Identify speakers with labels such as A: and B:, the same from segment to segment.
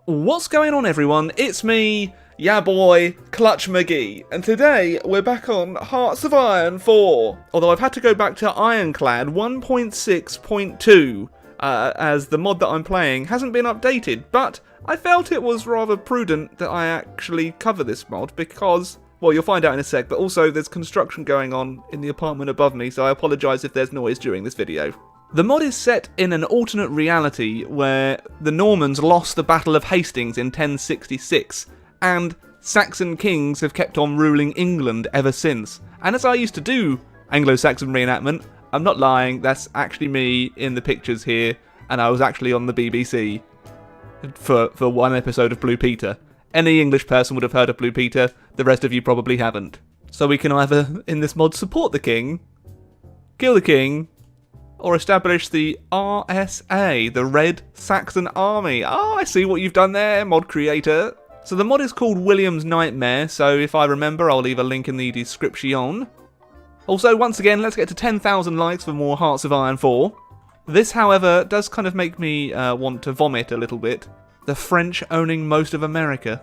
A: What's going on, everyone? It's me, ya boy, Clutch McGee, and today we're back on Hearts of Iron 4. Although I've had to go back to Ironclad 1.6.2, as the mod that I'm playing hasn't been updated, but I felt it was rather prudent that I actually cover this mod because, well, you'll find out in a sec, but also there's construction going on in the apartment above me, so I apologise if there's noise during this video. The mod is set in an alternate reality where the Normans lost the Battle of Hastings in 1066, and Saxon kings have kept on ruling England ever since. And as I used to do Anglo-Saxon reenactment, I'm not lying, that's actually me in the pictures here, and I was actually on the BBC for one episode of Blue Peter. Any English person would have heard of Blue Peter, the rest of you probably haven't. So we can either, in this mod, support the king, kill the king, or establish the RSA, the Red Saxon Army. Oh, I see what you've done there, mod creator. So the mod is called William's Nightmare, so if I remember, I'll leave a link in the description. Also, once again, let's get to 10,000 likes for more Hearts of Iron 4. This, however, does kind of make me want to vomit a little bit. The French owning most of America.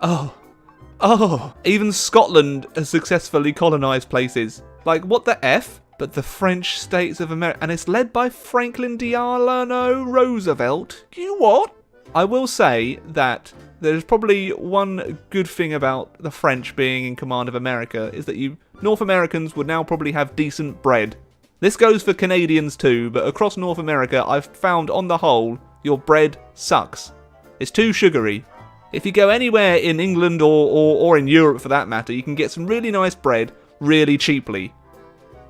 A: Oh, even Scotland has successfully colonised places. Like, what the F? But the French States of America, and it's led by Franklin Delano Roosevelt. You what? I will say that there's probably one good thing about the French being in command of America, is that you North Americans would now probably have decent bread. This goes for Canadians too, but across North America, I've found on the whole, your bread sucks. It's too sugary. If you go anywhere in England or in Europe for that matter, you can get some really nice bread really cheaply.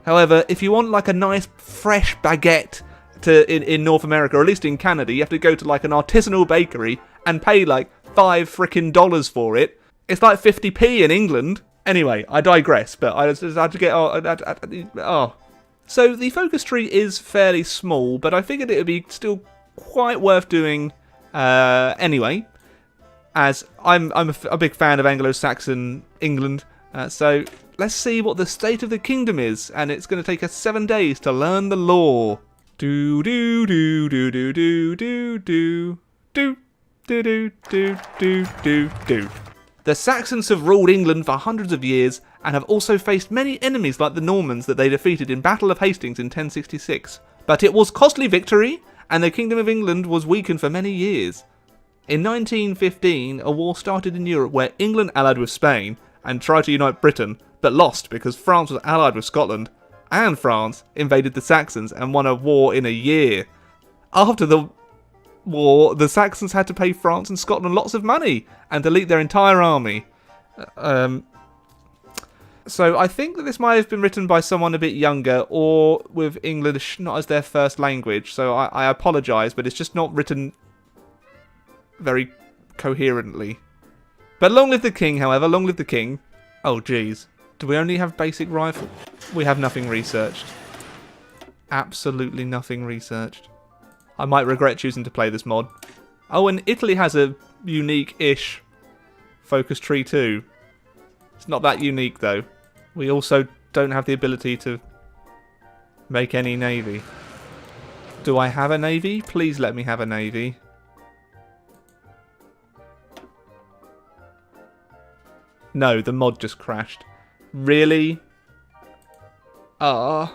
A: However, if you want like a nice fresh baguette in North America, or at least in Canada, you have to go to like an artisanal bakery and pay like $5 for it. It's like 50p in England. Anyway, I digress, but I just had to get... So the focus tree is fairly small, but I figured it would be still quite worth doing anyway, as I'm a big fan of Anglo-Saxon England, so let's see what the state of the kingdom is, and it's going to take us 7 days to learn the law. Do do do do do do do do do do do do do do do. The Saxons have ruled England for hundreds of years and have also faced many enemies like the Normans that they defeated in Battle of Hastings in 1066. But it was costly victory, and the Kingdom of England was weakened for many years. In 1915, a war started in Europe where England allied with Spain and tried to unite Britain, but lost because France was allied with Scotland, and France invaded the Saxons and won a war in a year. After the war, the Saxons had to pay France and Scotland lots of money and delete their entire army. So I think that this might have been written by someone a bit younger or with English not as their first language, so I apologise, but it's just not written very coherently. But long live the king, however, long live the king. Oh jeez, do we only have basic rifle? We have nothing researched. Absolutely nothing researched. I might regret choosing to play this mod. Oh, and Italy has a unique-ish focus tree too. It's not that unique though. We also don't have the ability to make any navy. Do I have a navy? Please let me have a navy. No, the mod just crashed. Really? But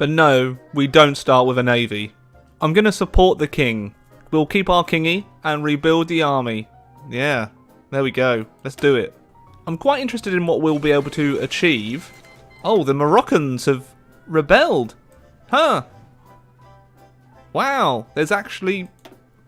A: no, we don't start with a navy. I'm going to support the king. We'll keep our kingy and rebuild the army. Yeah, there we go. Let's do it. I'm quite interested in what we'll be able to achieve. Oh, the Moroccans have rebelled. Huh. Wow, there's actually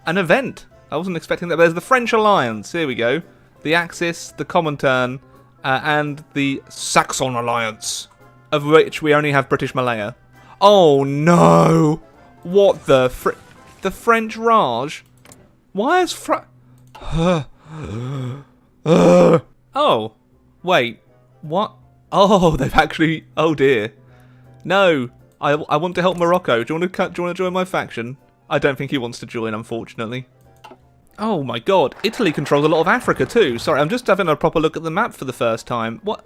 A: an event. I wasn't expecting that. There's the French Alliance. Here we go. The Axis, the Comintern, and the Saxon Alliance, of which we only have British Malaya. Oh no! What the French Raj? Why is Oh, wait, what? Oh, they've actually... Oh dear. No, I want to help Morocco. Do you want to join my faction? I don't think he wants to join, unfortunately. Oh my god, Italy controls a lot of Africa too. Sorry, I'm just having a proper look at the map for the first time. What?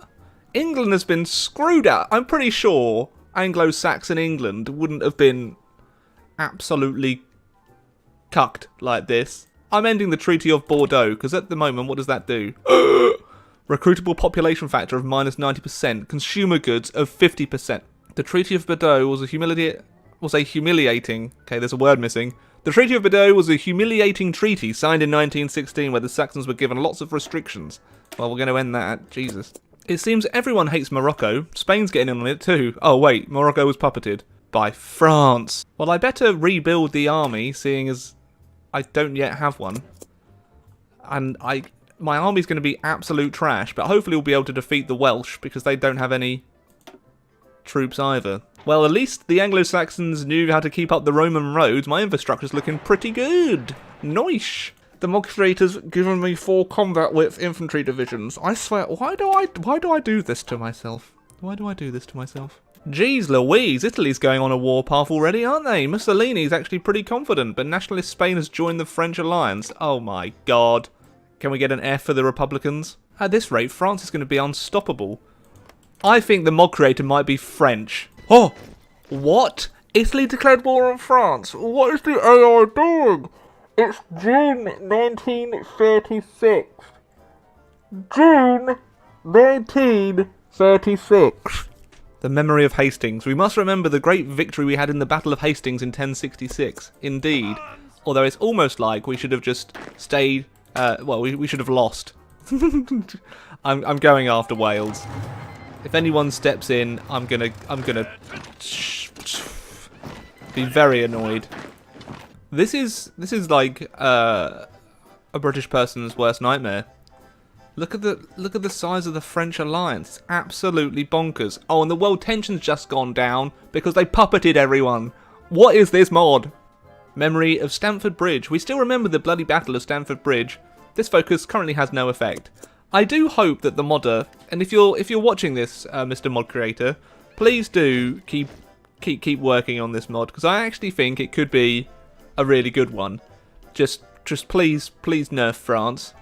A: England has been screwed out. I'm pretty sure Anglo-Saxon England wouldn't have been absolutely cucked like this. I'm ending the Treaty of Bordeaux, because at the moment, what does that do? Recruitable population factor of -90%, consumer goods of 50%. The Treaty of Bordeaux was a humiliating... Okay, there's a word missing. The Treaty of Bordeaux was a humiliating treaty signed in 1916 where the Saxons were given lots of restrictions. Well, we're going to end that. Jesus. It seems everyone hates Morocco. Spain's getting in on it too. Oh, wait. Morocco was puppeted by France. Well, I better rebuild the army, seeing as I don't yet have one. And my army's going to be absolute trash, but hopefully we'll be able to defeat the Welsh because they don't have any troops either. Well, at least the Anglo-Saxons knew how to keep up the Roman roads. My infrastructure's looking pretty good. Nice. The mod creator's given me 4 combat width infantry divisions. I swear, why do I do this to myself? Why do I do this to myself? Jeez Louise, Italy's going on a warpath already, aren't they? Mussolini's actually pretty confident, but nationalist Spain has joined the French alliance. Oh my god. Can we get an F for the Republicans? At this rate, France is going to be unstoppable. I think the mod creator might be French. Oh! What? Italy declared war on France? What is the AI doing? It's June 1936. June 1936. The memory of Hastings. We must remember the great victory we had in the Battle of Hastings in 1066. Indeed. Although it's almost like we should have just stayed... well, we should have lost. I'm going after Wales. If anyone steps in, I'm gonna be very annoyed. This is like a British person's worst nightmare. Look at the size of the French alliance. It's absolutely bonkers. Oh, and the world tension's just gone down because they puppeted everyone. What is this mod? Memory of Stamford Bridge. We still remember the bloody Battle of Stamford Bridge. This focus currently has no effect. I do hope that the modder, and if you're watching this, Mr. Mod Creator, please do keep working on this mod because I actually think it could be a really good one. Just please nerf France.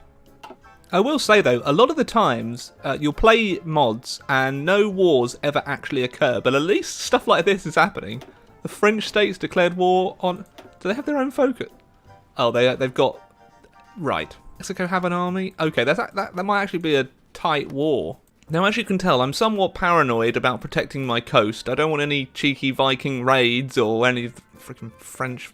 A: I will say though, a lot of the times you'll play mods and no wars ever actually occur, but at least stuff like this is happening. The French states declared war on. Do they have their own focus? Oh, they've got right. Mexico have an army? Okay, that might actually be a tight war. Now, as you can tell, I'm somewhat paranoid about protecting my coast. I don't want any cheeky Viking raids or any freaking French...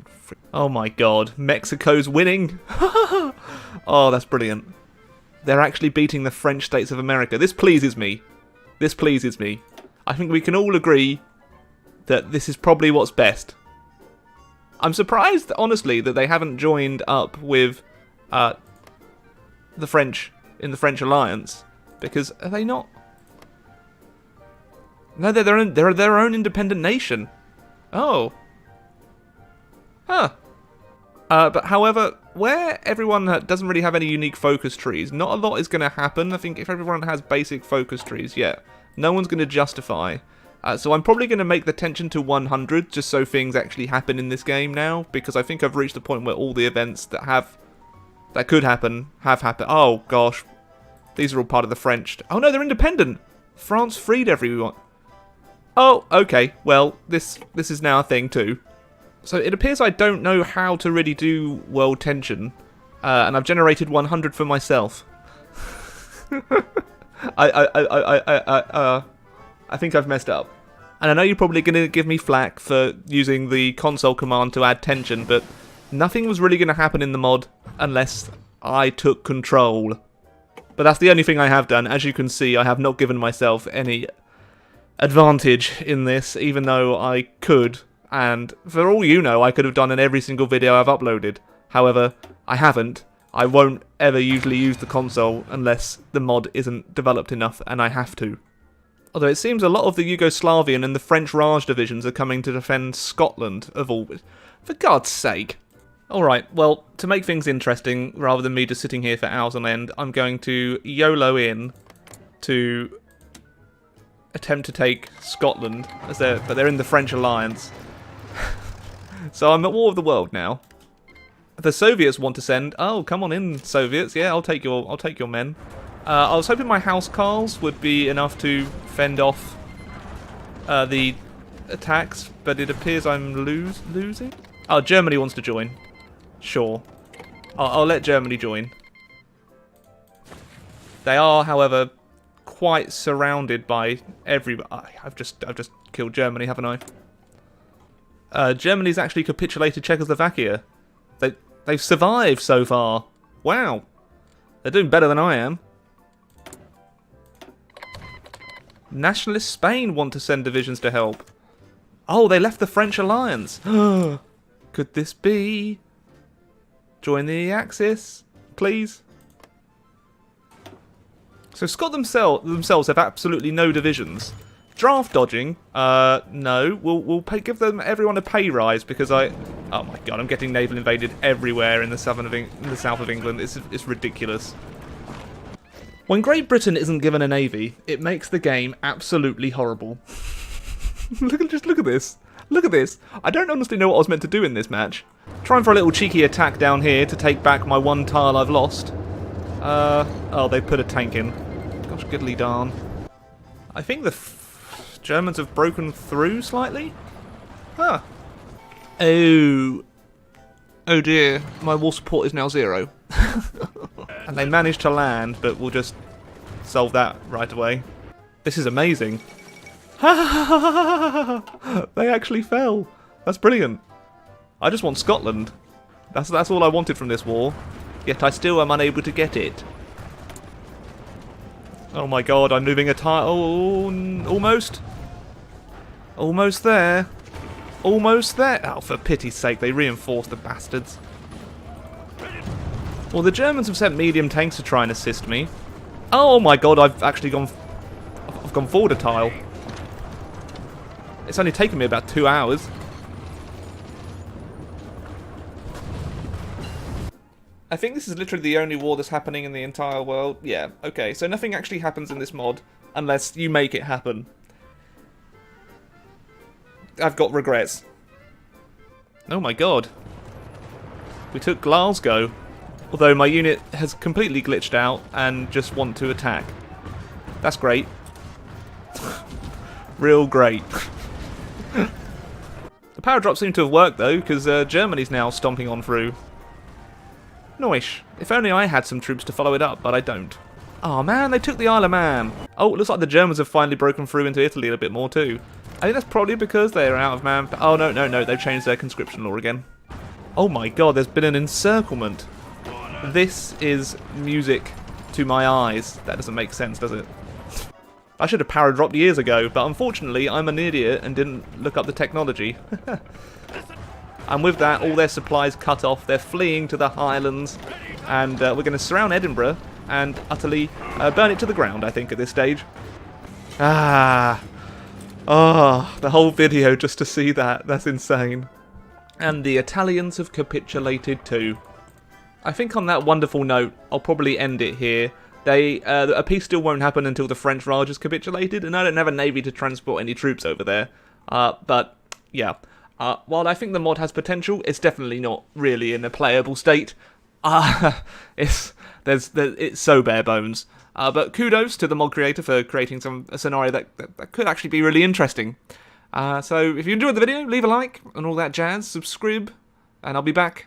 A: Oh my god, Mexico's winning! Oh, that's brilliant. They're actually beating the French states of America. This pleases me. This pleases me. I think we can all agree that this is probably what's best. I'm surprised, honestly, that they haven't joined up with... the French in the French alliance, because are they not? No, they're their own independent nation. Oh, huh. But however, where everyone doesn't really have any unique focus trees, not a lot is going to happen. I think if everyone has basic focus trees, yeah, no one's going to justify. So I'm probably going to make the tension to 100 just so things actually happen in this game now, because I think I've reached the point where all the events that could happen have happened. Oh gosh, these are all part of the French. Oh no, they're independent. France freed everyone. Oh, okay. Well, this is now a thing too. So it appears I don't know how to really do world tension, and I've generated 100 for myself. I think I've messed up. And I know you're probably going to give me flack for using the console command to add tension, but nothing was really going to happen in the mod unless I took control. But that's the only thing I have done. As you can see, I have not given myself any advantage in this, even though I could. And for all you know, I could have done in every single video I've uploaded. However, I haven't. I won't ever usually use the console unless the mod isn't developed enough and I have to. Although it seems a lot of the Yugoslavian and the French Raj divisions are coming to defend Scotland of all... For God's sake. Alright, well, to make things interesting, rather than me just sitting here for hours on end, I'm going to YOLO in to attempt to take Scotland, but they're in the French alliance. So I'm at war with the world now. The Soviets want to send... Oh, come on in, Soviets. Yeah, I'll take your men. I was hoping my housecarls would be enough to fend off the attacks, but it appears I'm losing. Oh, Germany wants to join. Sure. I'll let Germany join. They are, however, quite surrounded by everybody. I've just killed Germany, haven't I? Germany's actually capitulated Czechoslovakia. They've survived so far. Wow. They're doing better than I am. Nationalist Spain want to send divisions to help. Oh, they left the French alliance. Could this be? Join the Axis, please. So Scotland themselves have absolutely no divisions. Draft dodging? No. We'll give them everyone a pay rise because oh my god, I'm getting naval invaded everywhere in the south of England. It's ridiculous. When Great Britain isn't given a navy, it makes the game absolutely horrible. Look at this. Look at this. I don't honestly know what I was meant to do in this match. Trying for a little cheeky attack down here to take back my one tile I've lost. Oh, they put a tank in. Gosh, goodly darn. I think the Germans have broken through slightly? Huh. Oh. Oh dear, my war support is now 0. And they managed to land, but we'll just solve that right away. This is amazing. They actually fell. That's brilliant. I just want Scotland. That's all I wanted from this war. Yet I still am unable to get it. Oh my god, I'm moving a tile. Oh, almost. Almost there. Almost there. Oh, for pity's sake, they reinforced the bastards. Well, the Germans have sent medium tanks to try and assist me. Oh my god, I've gone forward a tile. It's only taken me about 2 hours. I think this is literally the only war that's happening in the entire world. Yeah, okay, so nothing actually happens in this mod unless you make it happen. I've got regrets. Oh my god. We took Glasgow. Although my unit has completely glitched out and just want to attack. That's great. Real great. The power drop seemed to have worked though, because Germany's now stomping on through. Nice. If only I had some troops to follow it up, but I don't. Oh man, they took the Isle of Man. Oh, it looks like the Germans have finally broken through into Italy a bit more too. I think that's probably because they're out of man. Oh no, they've changed their conscription law again. Oh my god, there's been an encirclement. This is music to my eyes. That doesn't make sense, does it? I should have power dropped years ago, but unfortunately I'm an idiot and didn't look up the technology. And with that, all their supplies cut off. They're fleeing to the Highlands, and we're going to surround Edinburgh and utterly burn it to the ground, I think, at this stage. Oh, the whole video just to see that. That's insane. And the Italians have capitulated too. I think on that wonderful note, I'll probably end it here. A peace still won't happen until the French Raj has capitulated, and I don't have a navy to transport any troops over there. But, yeah. While I think the mod has potential, it's definitely not really in a playable state. It's so bare bones. But kudos to the mod creator for creating a scenario that could actually be really interesting. So if you enjoyed the video, leave a like and all that jazz, subscribe, and I'll be back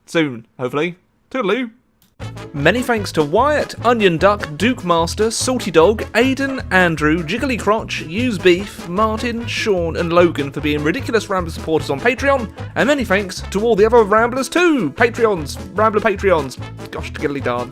A: soon, hopefully. Toodaloo! Many thanks to Wyatt, Onion Duck, Duke Master, Salty Dog, Aiden, Andrew, Jiggly Crotch, Use Beef, Martin, Sean and Logan for being ridiculous Rambler supporters on Patreon, and many thanks to all the other Ramblers too! Rambler Patreons! Gosh, giggly darn.